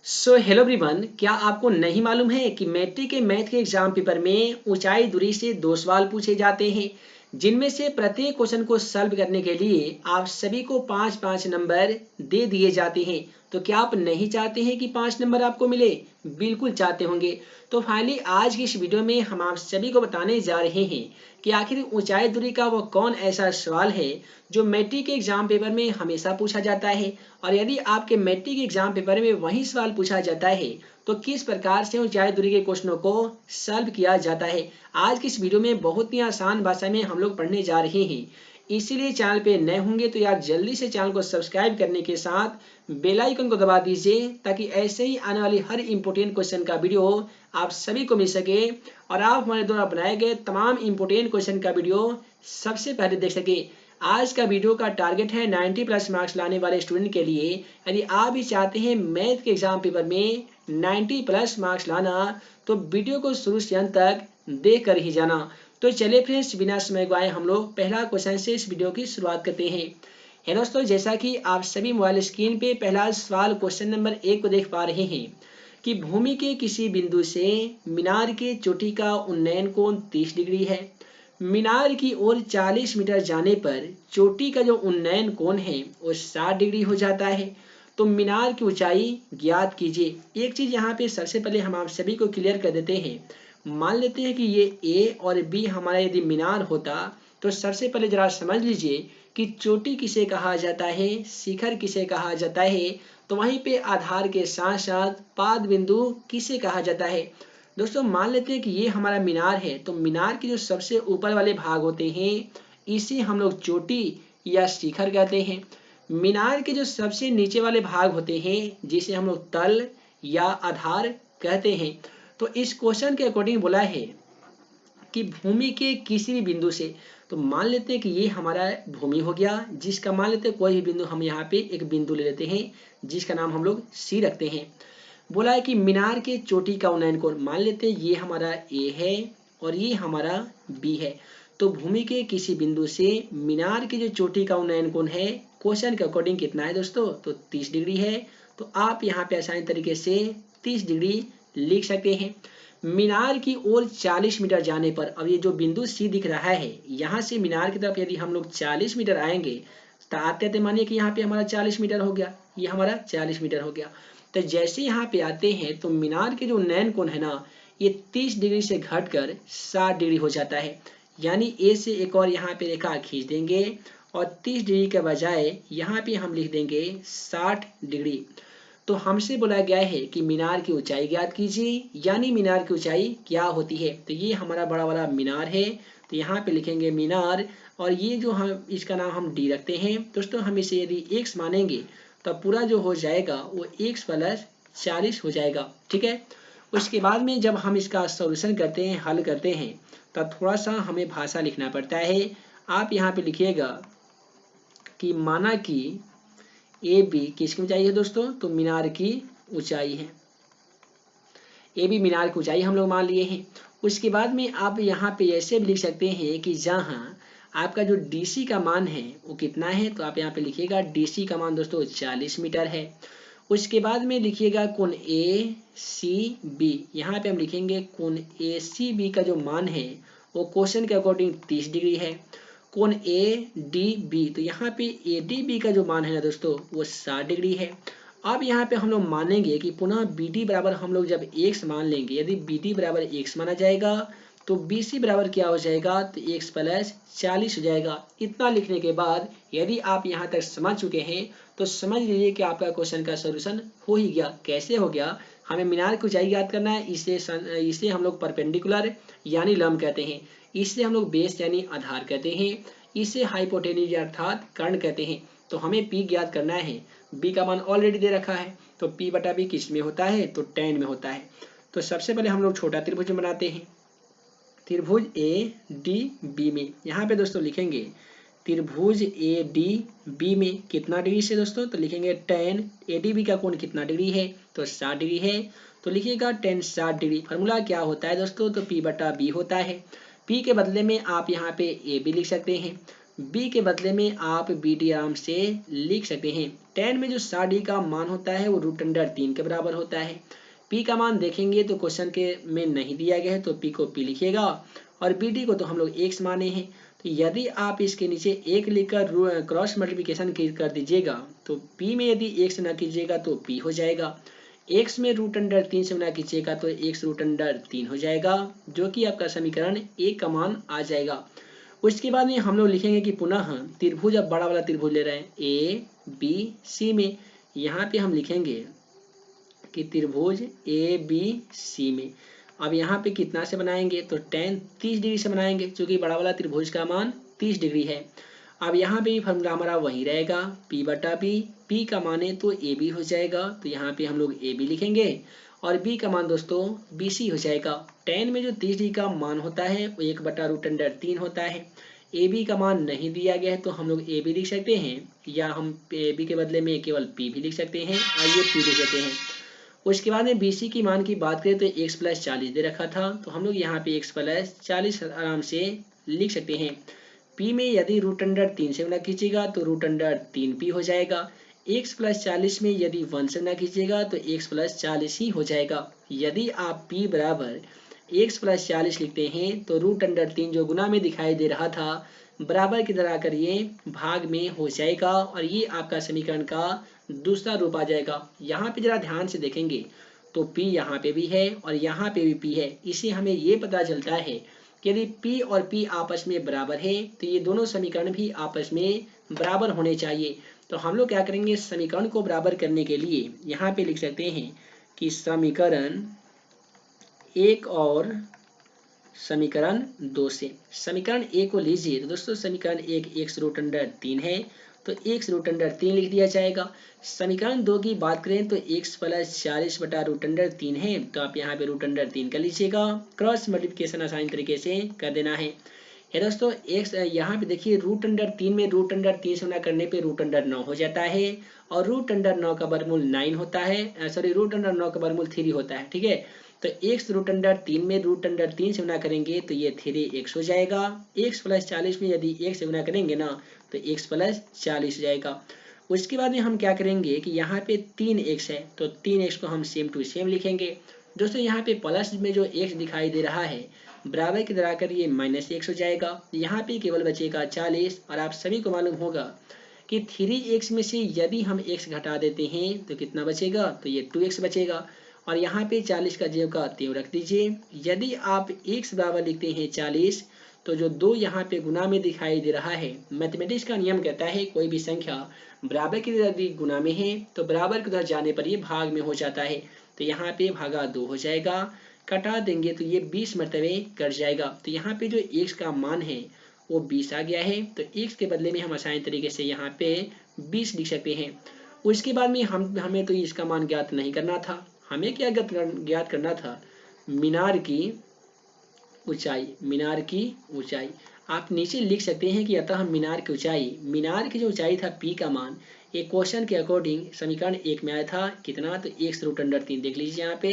Hello everyone, क्या आपको नहीं मालूम है कि मैट्रिक के मैथ के एग्जाम पेपर में ऊंचाई दूरी से 2 सवाल पूछे जाते हैं, जिनमें से प्रत्येक क्वेश्चन को सॉल्व करने के लिए आप सभी को 5-5 नंबर दे दिए जाते हैं। तो क्या आप नहीं चाहते हैं कि 5 नंबर आपको मिले? बिल्कुल चाहते होंगे। तो फाइनली आज की इस वीडियो में हम आप सभी को बताने जा रहे हैं कि आखिर ऊंचाई दूरी का वो कौन ऐसा सवाल है जो मैट्रिक के एग्जाम पेपर में हमेशा पूछा जाता है, और यदि आपके मैट्रिक एग्जाम पेपर में वही सवाल पूछा जाता है तो किस प्रकार से ऊंचाई दूरी के क्वेश्चनों को सॉल्व किया जाता है। आज की इस वीडियो में बहुत ही आसान भाषा में हम लोग पढ़ने जा रहे हैं। इसीलिए चैनल पे नए होंगे तो यार जल्दी से चैनल को सब्सक्राइब करने के साथ बेल आइकन को दबा दीजिए, ताकि ऐसे ही आने वाली हर इंपॉर्टेंट क्वेश्चन का वीडियो आप सभी को मिल सके और आप हमारे द्वारा बनाए गए तमाम इंपॉर्टेंट क्वेश्चन का वीडियो सबसे पहले देख सके। आज का वीडियो का टारगेट है 90+ मार्क्स लाने वाले स्टूडेंट के लिए। यदि आप भी चाहते हैं मैथ के एग्जाम पेपर में 90+ मार्क्स लाना तो वीडियो को शुरू से अंत तक देख कर ही जाना। तो चलिए फ्रेंड्स, बिना समय गवाए हम लोग पहला क्वेश्चन से इस वीडियो की शुरुआत करते हैं। है दोस्तों, जैसा कि आप सभी मोबाइल स्क्रीन पे पहला सवाल क्वेश्चन नंबर 1 को देख पा रहे हैं कि भूमि के किसी बिंदु से मीनार के चोटी का उन्नयन कोण 30 डिग्री है। मीनार की ओर 40 मीटर जाने पर चोटी का जो उन्नयन कोण है वो 60 डिग्री हो जाता है। तो मीनार की ऊंचाई ज्ञात कीजिए। एक चीज यहाँ पे सबसे पहले हम आप सभी को क्लियर कर देते हैं। मान लेते हैं कि ये ए और बी हमारा यदि मीनार होता तो सबसे पहले जरा समझ लीजिए कि चोटी किसे कहा जाता है, शिखर किसे कहा जाता है, तो वहीं पे आधार के साथ साथ पाद बिंदु किसे कहा जाता है। दोस्तों मान लेते हैं कि ये हमारा मीनार है, तो मीनार के जो सबसे ऊपर वाले भाग होते हैं इसे हम लोग चोटी या शिखर कहते हैं। मीनार के जो सबसे नीचे वाले भाग होते हैं जिसे हम लोग तल या आधार कहते हैं। तो इस क्वेश्चन के अकॉर्डिंग बोला है कि भूमि के किसी भी बिंदु से, तो मान लेते हैं कि ये हमारा भूमि हो गया, जिसका मान लेते हैं कोई भी बिंदु, हम यहाँ पे एक बिंदु ले लेते हैं जिसका नाम हम लोग सी रखते हैं। बोला है कि मीनार के चोटी का उन्नयन कोण, मान लेते हैं ये हमारा ए है और ये हमारा बी है। तो भूमि के किसी बिंदु से मीनार की जो चोटी का उन्नयन कोण है क्वेश्चन के अकॉर्डिंग कितना है दोस्तों, तो 30 डिग्री है। तो आप यहाँ पे आसानी तरीके से 30 डिग्री लिख सकते हैं। मीनार की ओर 40 मीटर जाने पर, अब ये जो बिंदु सी दिख रहा है यहाँ से मीनार की तरफ यदि हम लोग 40 मीटर आएंगे तो आते आते मानिए कि यहाँ पे हमारा 40 मीटर हो गया, ये हमारा 40 मीटर हो गया। तो जैसे यहाँ पे आते हैं तो मीनार के जो उन्नयन कोण है ना ये 30 डिग्री से घटकर 60 डिग्री हो जाता है। यानी ए से एक और यहाँ पे रेखा खींच देंगे और 30 डिग्री के बजाय यहाँ पे हम लिख देंगे 60 डिग्री। तो हमसे बोला गया है कि मीनार की ऊंचाई ज्ञात कीजिए, यानी मीनार की ऊंचाई क्या होती है। तो ये हमारा बड़ा वाला मीनार है, तो यहाँ पे लिखेंगे मीनार, और ये जो हम इसका नाम हम डी रखते हैं। दोस्तों हम इसे यदि x मानेंगे तो पूरा जो हो जाएगा वो x + 40 हो जाएगा, ठीक है। उसके बाद में जब हम इसका सॉल्यूशन करते हैं, हल करते हैं, तो थोड़ा सा हमें भाषा लिखना पड़ता है। आप यहाँ पे लिखिएगा कि माना कि ए बी किसकी ऊंचाई है दोस्तों, तो मीनार की ऊंचाई है। ए बी मीनार की ऊंचाई हम लोग मान लिए हैं। उसके बाद में आप यहाँ पे ऐसे भी लिख सकते हैं कि जहाँ आपका जो डीसी का मान है वो कितना है, तो आप यहाँ पे लिखिएगा डीसी का मान दोस्तों 40 मीटर है। उसके बाद में लिखिएगा कोण ए सी बी, यहाँ पे हम लिखेंगे कोण ए सी बी का जो मान है वो क्वेश्चन के अकॉर्डिंग 30 डिग्री है। कोण ए डी बी, तो यहाँ पे ए डी बी का जो मान है ना दोस्तों वो 60 डिग्री है। अब यहाँ पे हम लोग मानेंगे कि पुनः बी डी बराबर हम लोग जब x मान लेंगे, यदि बी डी बराबर x माना जाएगा तो बी सी बराबर क्या हो जाएगा, तो x + 40 हो जाएगा। इतना लिखने के बाद यदि आप यहाँ तक समझ चुके हैं तो समझ लीजिए कि आपका क्वेश्चन का सोल्यूशन हो ही गया। कैसे हो गया, हमें मीनार की ऊंचाई याद करना है, इसे हम लोग परपेंडिकुलर यानी लंब कहते हैं, इसे हम लोग बेस यानी आधार कहते हैं, इसे हाइपोटेन्यूज अर्थात कर्ण कहते हैं। तो हमें P ज्ञात करना है, B का मान ऑलरेडी दे रखा है, तो P/B किस में होता है, तो tan में होता है। तो सबसे पहले हम लोग छोटा त्रिभुज बनाते हैं, त्रिभुज ADB में। यहाँ पे दोस्तों लिखेंगे त्रिभुज ADB में कितना डिग्री से दोस्तों, तो लिखेंगे tan ADB का कोण कितना डिग्री है, तो 60 डिग्री है। तो लिखिएगा tan 60 डिग्री। फार्मूला क्या होता है दोस्तों, तो P/B होता है। P के बदले में आप यहाँ पे AB लिख सकते हैं। बी के बदले में आप बी डी आराम से लिख सकते हैं। tan में जो 60 का मान होता है वो √3 के बराबर होता है। पी का मान देखेंगे तो क्वेश्चन के में नहीं दिया गया है, तो पी को पी लिखिएगा और बी डी को तो हम लोग एक्स माने हैं। तो यदि आप इसके नीचे एक लिखकर क्रॉस मल्टीप्लिकेशन कर दीजिएगा तो पी में यदि एक्स ना कीजिएगा तो पी हो जाएगा, एक्स में √3 से गुना कीजिएगा तो एक्स √3 हो जाएगा, जो कि आपका समीकरण एक का मान आ जाएगा। उसके बाद में हम लोग लिखेंगे कि पुनः त्रिभुज, अब बड़ा वाला त्रिभुज ले रहे हैं ए बी सी में, यहाँ पे हम लिखेंगे कि त्रिभुज ए बी सी में। अब यहाँ पे कितना से बनाएंगे तो tan 30 डिग्री से बनाएंगे, क्योंकि बड़ा वाला त्रिभुज का मान 30 डिग्री है। अब यहाँ पे भी फॉर्मूला हमारा वही रहेगा, P बटा बी, P का मान है तो ए बी हो जाएगा, तो यहाँ पे हम लोग ए बी लिखेंगे और B का मान दोस्तों बी सी हो जाएगा। tan में जो 30 डिग्री का मान होता है वो 1/√3 होता है। ए बी का मान नहीं दिया गया है तो हम लोग ए बी लिख सकते हैं, या हम ए बी के बदले में केवल P भी लिख सकते हैं, आइए P लिख सकते हैं। उसके बाद में BC की मान की बात करें तो x + 40 दे रखा था, तो हम लोग यहाँ पे x + 40 आराम से लिख सकते हैं। P में यदि √3 से गुणा कीजिएगा तो √3P हो जाएगा। x + 40 में यदि 1 से गुणा कीजिएगा तो x + 40 ही हो जाएगा। यदि आप P बराबर x + 40 लिखते हैं तो √3 जो गुना में दिखाई दे रहा था बराबर की तरह करिए भाग में हो जाएगा, और ये आपका समीकरण का दूसरा रूप आ जाएगा। यहाँ पे जरा ध्यान से देखेंगे तो P यहाँ पे भी है और यहाँ पे भी P है, इससे हमें ये पता चलता है कि यदि P और P आपस में बराबर है तो ये दोनों समीकरण भी आपस में बराबर होने चाहिए। तो हम लोग क्या करेंगे, समीकरण को बराबर करने के लिए यहाँ पे लिख सकते हैं कि समीकरण 1 और समीकरण 2 से। समीकरण 1 को लीजिए तो दोस्तों समीकरण 1 x√3 है तो x√3 लिख दिया जाएगा। समीकरण 2 की बात करें तो x + 40 बटा √3 है, तो आप यहाँ पे √3 कर लीजिएगा, क्रॉस मल्टीप्लिकेशन आसानी तरीके से कर देना है। ये दोस्तों x यहाँ पे देखिए √3 में √3 से गुणा करने पे √9 हो जाता है, और √9 का वर्गमूल 9 होता है, सॉरी √9 का वर्गमूल 3 होता है, ठीक है। तो x √3 में √3 से गुणा करेंगे तो ये 3x हो जाएगा। x + 40 में यदि 1 से गुणा करेंगे ना तो x + 40 हो जाएगा। उसके बाद में हम क्या करेंगे कि यहाँ पे 3x है तो 3x को हम सेम टू सेम लिखेंगे। दोस्तों यहाँ पे प्लस में जो x दिखाई दे रहा है बराबर की तरह कर ये -x हो जाएगा, यहाँ पे केवल बचेगा 40, और आप सभी को मालूम होगा कि 3x में से यदि हम x घटा देते हैं तो कितना बचेगा, तो ये 2x बचेगा, और यहाँ पे 40 का ज्यों का त्यों रख दीजिए। यदि आप x बराबर लिखते हैं 40 तो जो 2 यहाँ पे गुना में दिखाई दे रहा है, मैथमेटिक्स का नियम कहता है कोई भी संख्या बराबर की यदि गुना में है तो बराबर की उधर जाने पर ये भाग में हो जाता है, तो यहाँ पे भागा 2 हो जाएगा, कटा देंगे तो ये 20 मरतबे कट जाएगा। तो यहाँ पे जो x का मान है वो 20 आ गया है, तो x के बदले में हम आसानी तरीके से यहाँ पे 20 लिख सकते हैं। उसके बाद में हमें तो इसका मान ज्ञात नहीं करना था, हमें क्या ज्ञात करना था, मीनार की ऊंचाई। मीनार की ऊंचाई आप नीचे लिख सकते हैं कि अतः मीनार की ऊंचाई, मीनार की जो ऊंचाई था P का मान, एक क्वेश्चन के अकॉर्डिंग समीकरण 1 में आया था कितना, तो x√3 देख लीजिए, यहाँ पे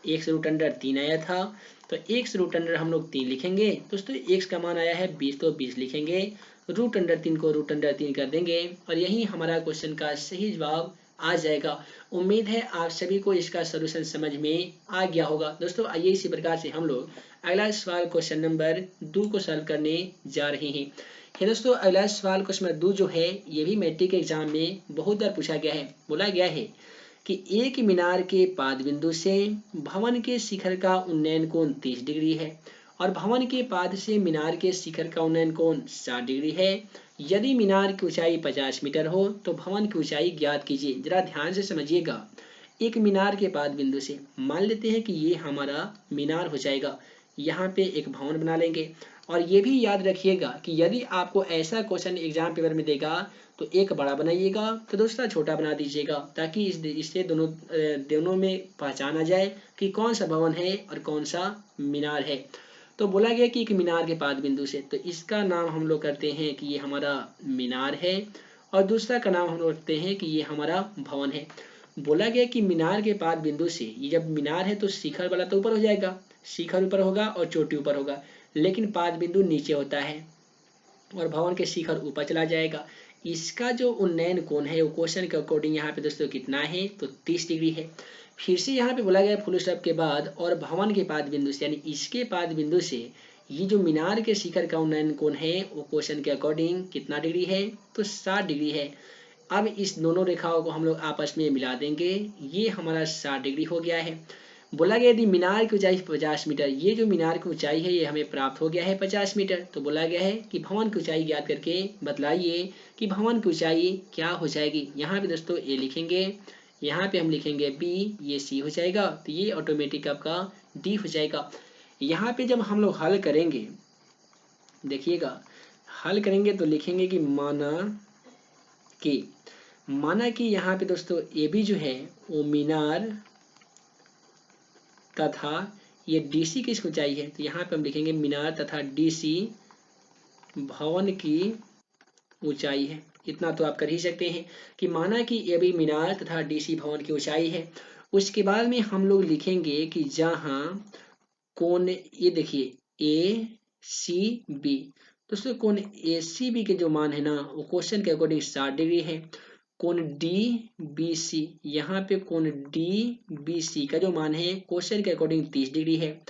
x√3 आया था, तो x√3 हम लोग 3 लिखेंगे। दोस्तों x का मान आया है 20 तो 20 लिखेंगे, √3 को √3 कर देंगे, और यही हमारा क्वेश्चन का सही जवाब आ जाएगा। उम्मीद है आप सभी को इसका सलूशन समझ में आ गया होगा। दोस्तों आइए इसी प्रकार से हम लोग अगला सवाल क्वेश्चन नंबर 2 को सॉल्व करने जा रहे हैं। ये दोस्तों अगला सवाल क्वेश्चन नंबर 2 जो है ये भी मैट्रिक एग्जाम में बहुत बार पूछा गया है। बोला गया है कि एक मीनार के पाद बिंदु से भवन के शिखर का उन्नयन कोण 30 डिग्री है और भवन के पाद से मीनार के शिखर का उन्नयन कोण 60 डिग्री है। यदि मीनार की ऊंचाई 50 मीटर हो तो भवन की ऊंचाई ज्ञात कीजिए। जरा ध्यान से समझिएगा, एक मीनार के पाद बिंदु से मान लेते हैं कि ये हमारा मीनार हो जाएगा, यहाँ पे एक भवन बना लेंगे, और ये भी याद रखिएगा कि यदि आपको ऐसा क्वेश्चन एग्जाम पेपर में देगा तो एक बड़ा बनाइएगा तो दूसरा छोटा बना दीजिएगा, ताकि इससे दोनों में पहचाना जाए कि कौन सा भवन है और कौन सा मीनार है। तो बोला गया कि एक मीनार के पाद बिंदु से, तो इसका नाम हम लोग करते हैं कि ये हमारा मीनार है, और दूसरा का नाम हम लोग रखते हैं कि ये हमारा भवन है। बोला गया कि मीनार के पाद बिंदु से, ये जब मीनार है तो शिखर वाला तो ऊपर हो जाएगा, शिखर ऊपर होगा और चोटी ऊपर होगा, लेकिन पाद बिंदु नीचे होता है। और भवन के शिखर ऊपर चला जाएगा। इसका जो उन्नयन कोण है वो क्वेश्चन के अकॉर्डिंग यहाँ पे दोस्तों कितना है, तो 30 डिग्री है। फिर से यहाँ पे बोला गया फुल स्टॉप के बाद और भवन के पाद बिंदु से, यानी इसके पाद बिंदु से ये जो मीनार के शिखर का उन्नयन कोण है वो क्वेश्चन के अकॉर्डिंग कितना डिग्री है, तो 60 डिग्री है। अब इस दोनों रेखाओं को हम लोग आपस में मिला देंगे, ये हमारा 60 डिग्री हो गया है। बोला गया यदि मीनार की ऊंचाई 50 मीटर, ये जो मीनार की ऊंचाई है ये हमें प्राप्त हो गया है 50 मीटर, तो बोला गया है कि भवन की ऊंचाई ज्ञात करके बतलाइए कि भवन की ऊंचाई क्या हो जाएगी। यहाँ पे दोस्तों ए लिखेंगे, यहाँ पे हम लिखेंगे बी, ये सी हो जाएगा, तो ये ऑटोमेटिक आपका डी हो जाएगा। यहाँ पे जब हम लोग हल करेंगे, देखिएगा हल करेंगे तो लिखेंगे कि माना कि यहाँ पे दोस्तों ए बी जो है वो मीनार तथा ये डीसी की ऊंचाई है, तो यहाँ पे हम लिखेंगे मीनार तथा डीसी भवन की ऊंचाई है। इतना तो आप कर ही सकते हैं कि माना कि ये भी मीनार तथा डीसी भवन की ऊंचाई है। उसके बाद में हम लोग लिखेंगे कि जहां कोण, ये देखिए ए सी बी, दोस्तों कोण ए सी बी के जो मान है ना वो क्वेश्चन के अकॉर्डिंग 60 डिग्री है। कोण डी बी सी, यहाँ पे कोण डी बी सी का जो मान है क्वेश्चन के अकॉर्डिंग 30 डिग्री है।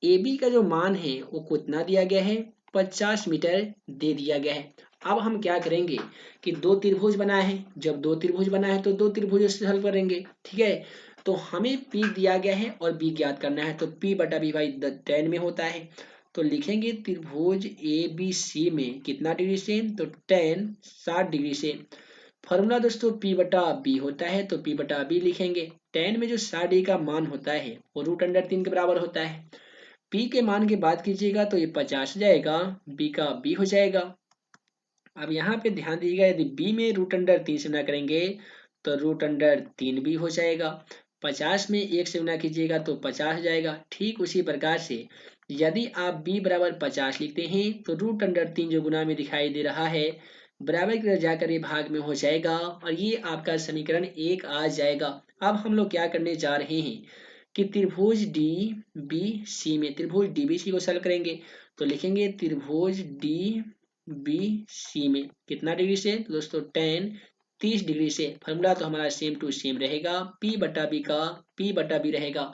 ए बी का जो मान है वो कितना दिया गया है, 50 मीटर दे दिया गया है। अब हम क्या करेंगे कि दो त्रिभुज बना है, जब दो त्रिभुज बना है तो दो त्रिभुजों से हल करेंगे, ठीक है। तो हमें P दिया गया है और B ज्ञात करना है, तो P बटा B बाई 10 में होता है। तो लिखेंगे त्रिभुज ABC में कितना डिग्री से, तो 10 60 डिग्री से। फॉर्मूला दोस्तों P बटा B होता है, तो P बटा B लिखेंगे। 10 में जो 60 डिग्री का मान होता है वो √3 के बराबर होता है। P के मान की बात कीजिएगा तो ये 50 हो जाएगा, B का B हो जाएगा। अब यहाँ पे ध्यान दीजिएगा, यदि B में √3 से गुना करेंगे तो √3 भी हो जाएगा। 50 में 1 से गुना कीजिएगा तो 50 हो जाएगा। ठीक उसी प्रकार से यदि आप B बराबर 50 लिखते हैं तो √3 जो गुना में दिखाई दे रहा है बराबर की तरफ जाकर ये भाग में हो जाएगा और ये आपका समीकरण 1 आ जाएगा। अब हम लोग क्या करने जा रहे हैं कि त्रिभुज डी बी सी में, त्रिभुज डी बी सी को सॉल्व करेंगे। तो लिखेंगे त्रिभुज डी बी सी में कितना डिग्री से, तो दोस्तों 30 डिग्री से। फॉर्मूला तो हमारा सेम टू सेम रहेगा, P बटा B का P बटा B रहेगा।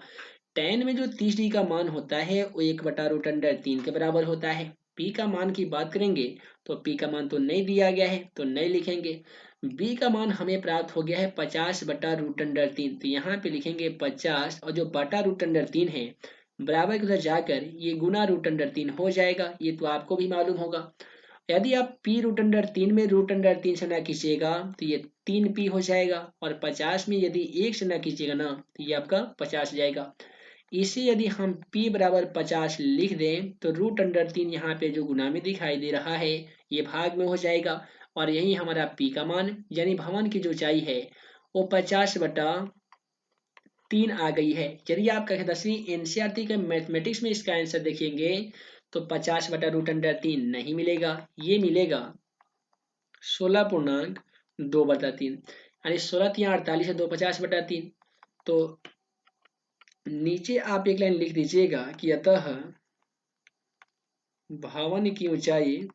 10 में जो 30 डिग्री का मान होता है वो 1 बटा √3 के बराबर होता है। P का मान की बात करेंगे तो P का मान तो नहीं दिया गया है तो नहीं लिखेंगे। B का मान हमें प्राप्त हो गया है 50 बटा √3, तो यहाँ पे लिखेंगे 50 और जो बटा √3 है बराबर की उधर जाकर ये गुना √3 हो जाएगा, ये तो आपको भी मालूम होगा। यदि आप P √3 में √3 से ना कीजिएगा तो ये 3P हो जाएगा और 50 में यदि 1 से ना कीजिएगा ना तो ये आपका 50 जाएगा। इसे यदि हम P बराबर 50 लिख दें तो √3 यहाँ पे जो गुना में दिखाई दे रहा है ये भाग में हो जाएगा और यही हमारा P का मान यानी भवन की जो ऊंचाई है वो 50 बटा 3 आ गई है। यदि आप कक्षा 10वीं NCERT के मैथमेटिक्स में इसका आंसर देखेंगे तो 50 बटा √3 नहीं मिलेगा, ये मिलेगा 16.2/3, यानी 16 या 48 है 250 बटा 3। तो नीचे आप एक लाइन लिख दीजिएगा कि अतः भवन की ऊंचाई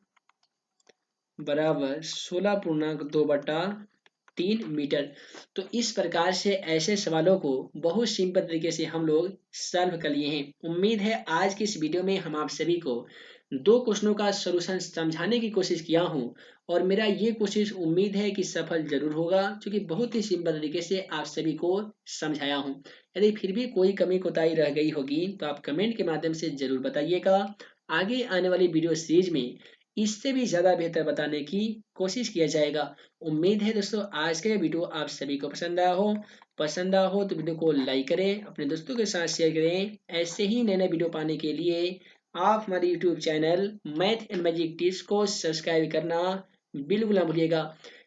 बराबर 16.2/3 मीटर। तो इस प्रकार से ऐसे सवालों को बहुत सिंपल तरीके से हम लोग सॉल्व कर लिए हैं। उम्मीद है आज की इस वीडियो में हम आप सभी को दो क्वेश्चनों का सॉल्यूशन समझाने की कोशिश किया हूं और मेरा ये कोशिश उम्मीद है कि सफल जरूर होगा, क्योंकि बहुत ही सिंपल तरीके से आप सभी को समझाया हूं। यदि फिर भी कोई कमी कोताही रह गई होगी तो आप कमेंट के माध्यम से जरूर बताइएगा। आगे आने वाली वीडियो सीरीज में इससे भी ज़्यादा बेहतर बताने की कोशिश किया जाएगा। उम्मीद है दोस्तों आज का ये वीडियो आप सभी को पसंद आया हो। पसंद आया हो तो वीडियो को लाइक करें, अपने दोस्तों के साथ शेयर करें। ऐसे ही नए नए वीडियो पाने के लिए आप हमारे YouTube channel math and magic tips को सब्सक्राइब करना बिल्कुल ना भूलिएगा।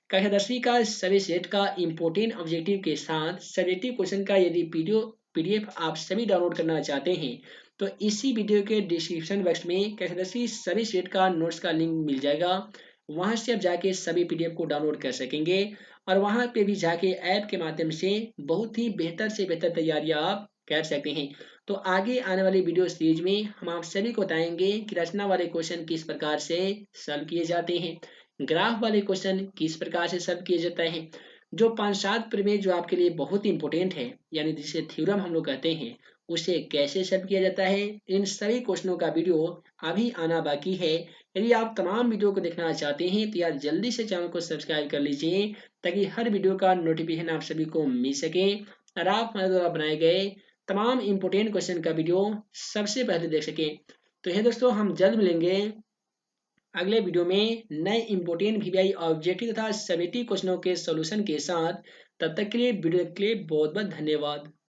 कक्षा 10वीं का सभी सेट का इम्पोर्टेंट ऑब्जेक्टिव के साथ सब्जेक्टिव क्वेश्चन का यदि PDF आप सभी डाउनलोड करना चाहते हैं तो इसी वीडियो के डिस्क्रिप्शन बॉक्स में कक्षा 10वीं सभी सेट का नोट्स का लिंक मिल जाएगा। वहां से आप जाके सभी PDF को डाउनलोड कर सकेंगे और वहां पे भी जाके ऐप के माध्यम से बहुत ही बेहतर से बेहतर तैयारियां आप कर सकते हैं। तो आगे आने वाली वीडियो सीरीज में हम आप सभी को बताएंगे कि रचना वाले क्वेश्चन किस प्रकार से सॉल्व किए जाते हैं, ग्राफ वाले क्वेश्चन किस प्रकार से सॉल्व किए जाते हैं, जो पंचांश प्रमेय जो आपके लिए बहुत ही इंपॉर्टेंट है, यानी जिसे थ्योरम हम लोग कहते हैं, उसे कैसे सॉल्व किया जाता है। इन सभी क्वेश्चनों का वीडियो अभी आना बाकी है। यदि आप तमाम वीडियो को देखना चाहते हैं तो यार जल्दी से चैनल को सब्सक्राइब कर लीजिए, ताकि हर वीडियो का नोटिफिकेशन आप सभी को मिल सके और आप हमारे द्वारा बनाए गए तमाम इंपोर्टेंट क्वेश्चन का वीडियो सबसे पहले देख सकें। तो ये दोस्तों, हम जल्द मिलेंगे अगले वीडियो में नए इंपोर्टेंट वीवीआई ऑब्जेक्टिव तथा समेटिव क्वेश्चनों के सॉल्यूशन के साथ। तब तक के लिए वीडियो के लिए बहुत बहुत धन्यवाद।